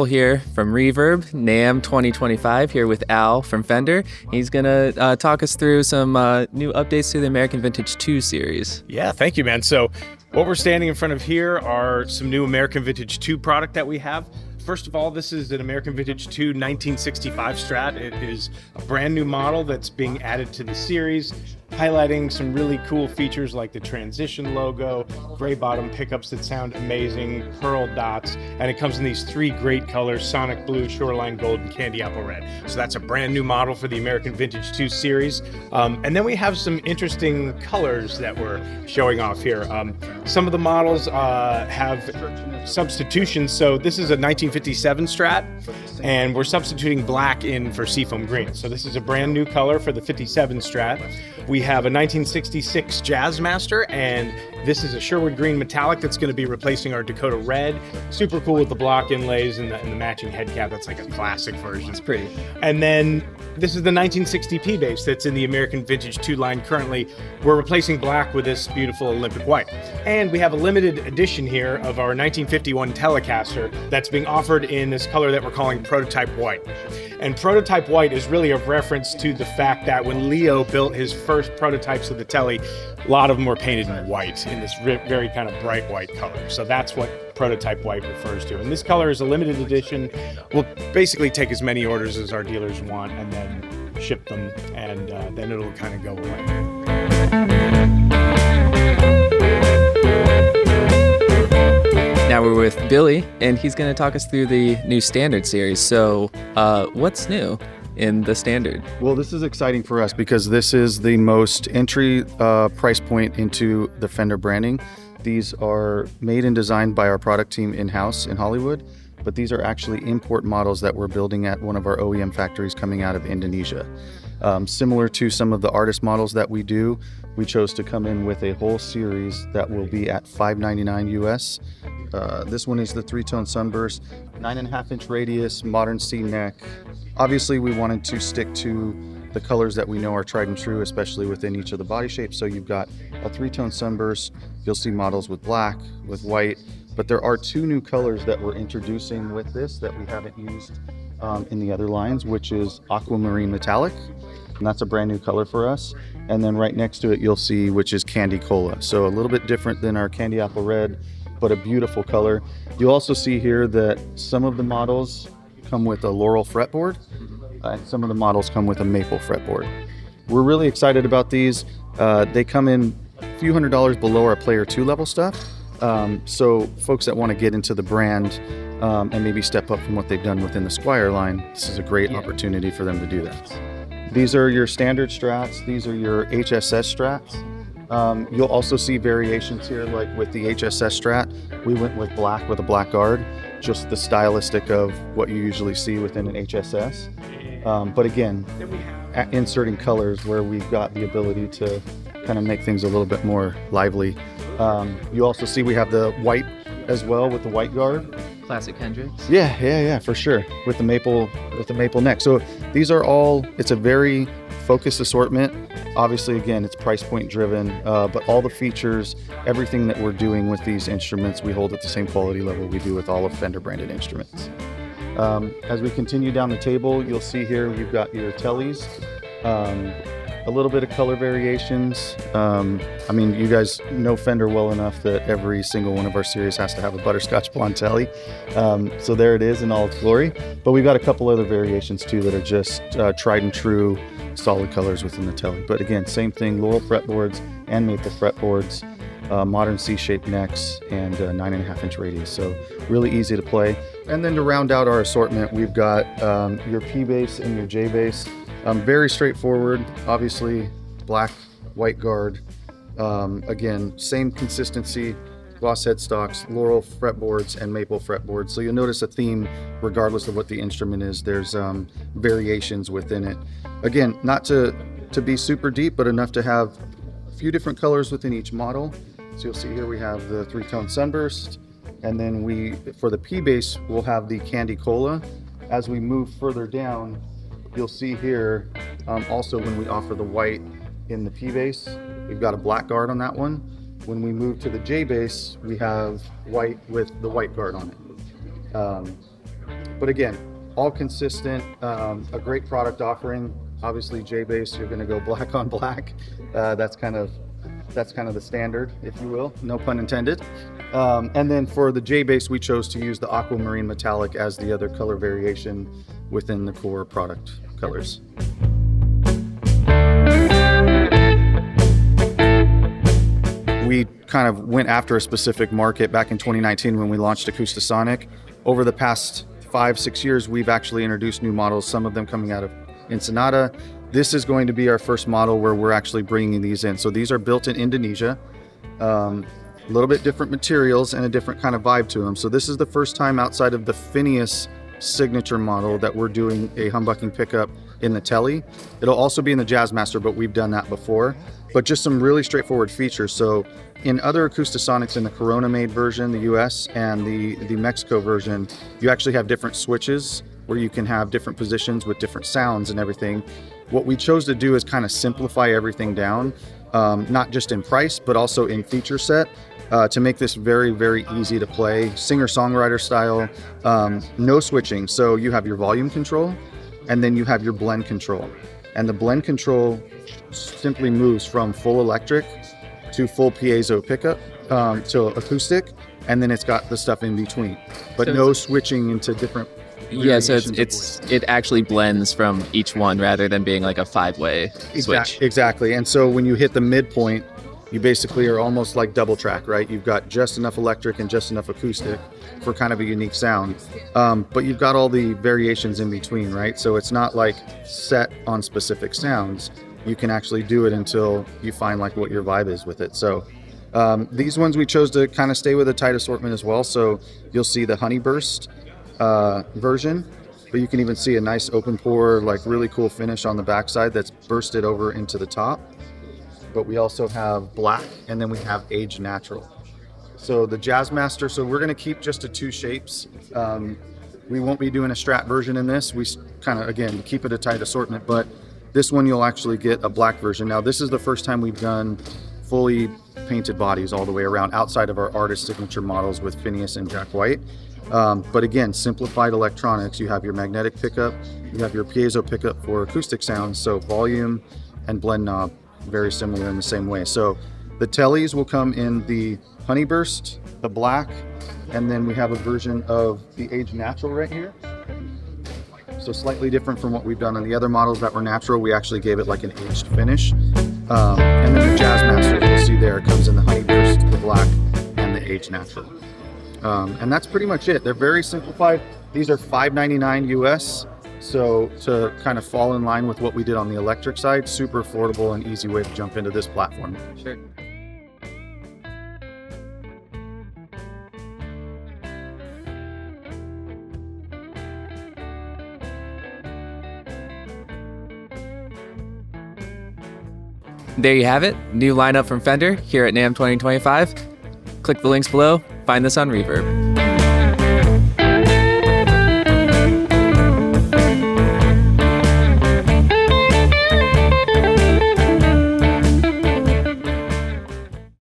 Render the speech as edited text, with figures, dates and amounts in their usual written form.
Cole here from Reverb, NAMM 2025, here with Al from Fender. He's going to talk us through some new updates to the American Vintage 2 series. Yeah, thank you, man. So what we're standing in front of here are some new American Vintage 2 product that we have. First of all, this is an American Vintage 2 1965 Strat. It is a brand new model that's being added to the series, highlighting some really cool features like the transition logo, gray bottom pickups that sound amazing, pearl dots, and it comes in these three great colors: Sonic Blue, Shoreline Gold, and Candy Apple Red. So that's a brand new model for the American Vintage 2 series. And then we have some interesting colors that we're showing off here. Some of the models have substitutions. So this is a 1957 Strat, and we're substituting black in for seafoam green. So this is a brand new color for the 57 Strat. We have a 1966 Jazzmaster, and this is a Sherwood Green metallic that's going to be replacing our Dakota Red. Super cool with the block inlays and the matching head cap. That's like a classic version. It's pretty. And then this is the 1960 P bass that's in the American Vintage 2 line currently. We're replacing black with this beautiful Olympic white. And we have a limited edition here of our 1951 Telecaster that's being offered in this color that we're calling Prototype White. And Prototype White is really a reference to the fact that when Leo built his first prototypes of the Tele, a lot of them were painted in white, in this very kind of bright white color. So that's what Prototype White refers to. And this color is a limited edition. We'll basically take as many orders as our dealers want and then ship them, and then it'll kind of go away. Now we're with Billy, and he's going to talk us through the new Standard series. So what's new in the Standard? Well, this is exciting for us because this is the most entry price point into the Fender branding. These are made and designed by our product team in-house in Hollywood, but these are actually import models that we're building at one of our OEM factories coming out of Indonesia. Similar to some of the artist models that we do, we chose to come in with a whole series that will be at $599 US. This one is the three-tone sunburst, 9.5-inch radius, modern C neck. Obviously, we wanted to stick to the colors that we know are tried and true, especially within each of the body shapes. So you've got a three-tone sunburst. You'll see models with black, with white, but there are two new colors that we're introducing with this that we haven't used in the other lines, which is Aquamarine Metallic, and that's a brand new color for us. And then right next to it, you'll see, which is Candy Cola. So a little bit different than our Candy Apple Red, but a beautiful color. You'll also see here that some of the models come with a Laurel fretboard, and some of the models come with a Maple fretboard. We're really excited about these. They come in a few $100s below our Player 2 level stuff. So folks that want to get into the brand and maybe step up from what they've done within the Squire line, this is a great opportunity for them to do that. These are your standard Strats. These are your HSS Strats. You'll also see variations here, like with the HSS Strat, we went with black with a black guard, just the stylistic of what you usually see within an HSS. But again, inserting colors where we've got the ability to kind of make things a little bit more lively. You also see we have the white as well with the white guard. Classic Hendrix? Yeah, for sure. With the maple neck. So these are all, it's a very focused assortment. Obviously, again, it's price point driven, but all the features, everything that we're doing with these instruments, we hold at the same quality level we do with all of Fender branded instruments. As we continue down the table, you'll see here we've got your Teles, a little bit of color variations. I mean, you guys know Fender well enough that every single one of our series has to have a butterscotch blonde Tele. So there it is in all its glory. But we've got a couple other variations too that are just tried and true solid colors within the Tele. But again, same thing, Laurel fretboards and Maple fretboards, modern C-shaped necks, and 9.5-inch radius. So really easy to play. And then to round out our assortment, we've got your P bass and your J bass. Very straightforward, obviously black, white guard. Again, same consistency, gloss headstocks, Laurel fretboards, and Maple fretboards. So you'll notice a theme regardless of what the instrument is. There's variations within it. Again, not to be super deep, but enough to have a few different colors within each model. So you'll see here we have the three-tone sunburst, and then for the P bass, we'll have the Candy Cola. As we move further down, you'll see here, also when we offer the white in the P bass, we've got a black guard on that one. When we move to the J bass, we have white with the white guard on it. But again, all consistent, a great product offering. Obviously J Bas, you're going to go black on black. That's kind of the standard, if you will, no pun intended. And then for the J Bas, we chose to use the aquamarine metallic as the other color variation within the core product colors. We kind of went after a specific market back in 2019 when we launched Acoustasonic. Over the past 5-6 years, we've actually introduced new models, some of them coming out of Ensenada. This is going to be our first model where we're actually bringing these in. So these are built in Indonesia, a little bit different materials and a different kind of vibe to them. So this is the first time outside of the Phineas signature model that we're doing a humbucking pickup in the Tele. It'll also be in the Jazzmaster, but we've done that before. But just some really straightforward features. So in other Acoustasonics, in the Corona made version, the US, and the Mexico version, you actually have different switches where you can have different positions with different sounds and everything. What we chose to do is kind of simplify everything down, not just in price, but also in feature set, to make this very, very easy to play, singer-songwriter style, no switching. So you have your volume control, and then you have your blend control. And the blend control simply moves from full electric to full piezo pickup to acoustic, and then it's got the stuff in between, but so no switching into different. Yeah, so it actually blends from each one rather than being like a 5-way switch. Exactly, and so when you hit the midpoint, you basically are almost like double track, right? You've got just enough electric and just enough acoustic for kind of a unique sound, but you've got all the variations in between, right? So it's not like set on specific sounds. You can actually do it until you find like what your vibe is with it. So these ones we chose to kind of stay with a tight assortment as well. So you'll see the Honey Burst version, but you can even see a nice open pore, like really cool finish on the backside that's bursted over into the top. But we also have black, and then we have aged natural. So the Jazzmaster, so we're gonna keep just the 2 shapes. We won't be doing a Strat version in this. We kind of, again, keep it a tight assortment, but this one you'll actually get a black version. Now this is the first time we've done fully painted bodies all the way around outside of our artist signature models with Phineas and Jack White. But again, simplified electronics. You have your magnetic pickup, you have your piezo pickup for acoustic sounds, so volume and blend knob, very similar in the same way. So the Teles will come in the Honey Burst, the black, and then we have a version of the aged natural right here. So slightly different from what we've done on the other models that were natural. We actually gave it like an aged finish. And then the Jazzmaster, you'll see there, comes in the Honey Burst, the black, and the aged natural. And that's pretty much it. They're very simplified. These are $599 US. So to kind of fall in line with what we did on the electric side, super affordable and easy way to jump into this platform. Sure. There you have it, new lineup from Fender here at NAMM 2025. Click the links below, find this on Reverb.